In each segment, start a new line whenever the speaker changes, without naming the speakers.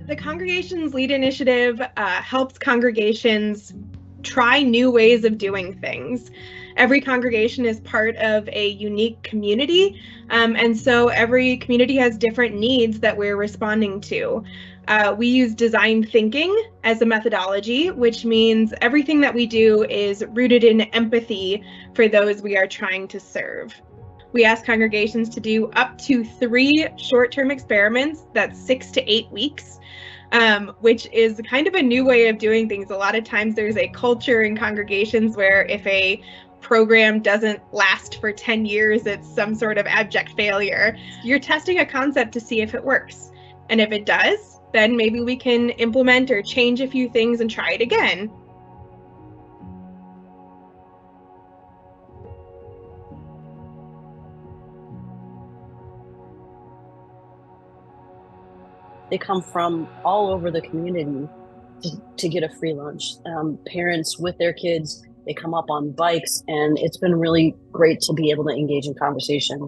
The Congregations Lead Initiative helps congregations try new ways of doing things. Every congregation is part of a unique community, and so every community has different needs that we're responding to. We use design thinking as a methodology, which means everything that we do is rooted in empathy for those we are trying to serve. We ask congregations to do up to 3 short-term experiments, that's 6 to 8 weeks, which is kind of a new way of doing things. A lot of times there's a culture in congregations where if a program doesn't last for 10 years, it's some sort of abject failure. You're testing a concept to see if it works. And if it does, then maybe we can implement or change a few things and try it again.
They come from all over the community to get a free lunch. Parents with their kids, they come up on bikes, and it's been really great to be able to engage in conversation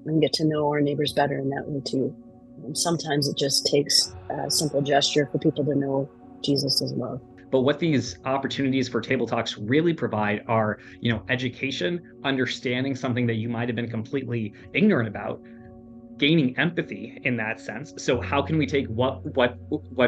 and get to know our neighbors better in that way too. And sometimes it just takes a simple gesture for people to know Jesus is love.
But what these opportunities for table talks really provide are, education, understanding something that you might have been completely ignorant about, gaining empathy in that sense. So how can we take what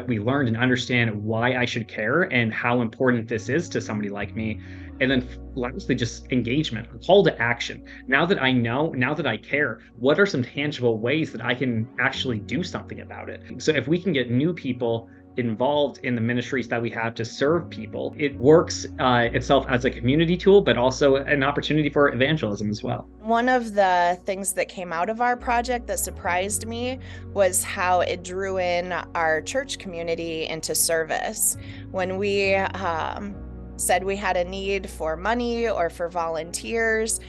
we learned and understand why I should care and how important this is to somebody like me? And then lastly, just engagement, call to action. Now that I know, now that I care, what are some tangible ways that I can actually do something about it? So if we can get new people involved in the ministries that we have to serve people, it works itself as a community tool, but also an opportunity for evangelism as well.
One of the things that came out of our project that surprised me was how it drew in our church community into service. When we said we had a need for money or for volunteers,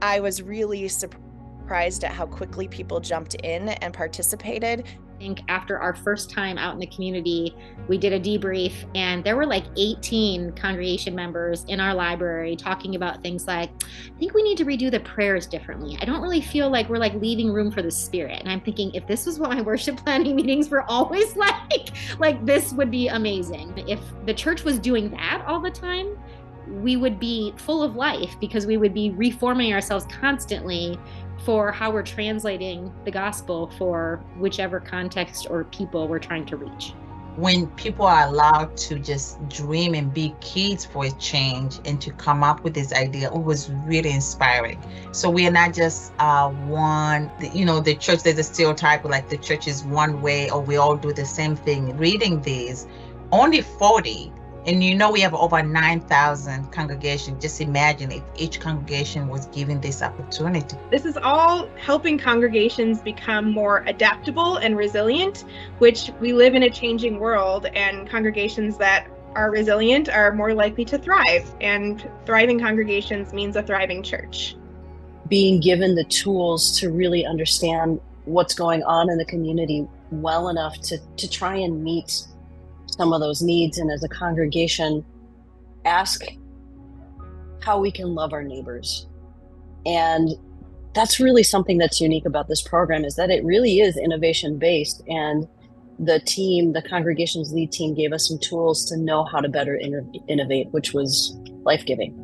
I was really surprised at how quickly people jumped in and participated.
I think after our first time out in the community, we did a debrief, and there were like 18 congregation members in our library talking about things like, I think we need to redo the prayers differently. I don't really feel like we're like leaving room for the Spirit. And I'm thinking, if this was what my worship planning meetings were always like this would be amazing. If the church was doing that all the time, we would be full of life because we would be reforming ourselves constantly for how we're translating the gospel for whichever context or people we're trying to reach.
When people are allowed to just dream and be kids for a change and to come up with this idea, it was really inspiring. So we are not just the church, there's a stereotype like the church is one way or we all do the same thing. Reading these, only 40, and we have over 9,000 congregations. Just imagine if each congregation was given this opportunity.
This is all helping congregations become more adaptable and resilient, which we live in a changing world, and congregations that are resilient are more likely to thrive, and thriving congregations means a thriving church.
Being given the tools to really understand what's going on in the community well enough to try and meet some of those needs, and as a congregation ask how we can love our neighbors. And that's really something that's unique about this program, is that it really is innovation based, and the congregation's lead team gave us some tools to know how to better innovate, which was life-giving.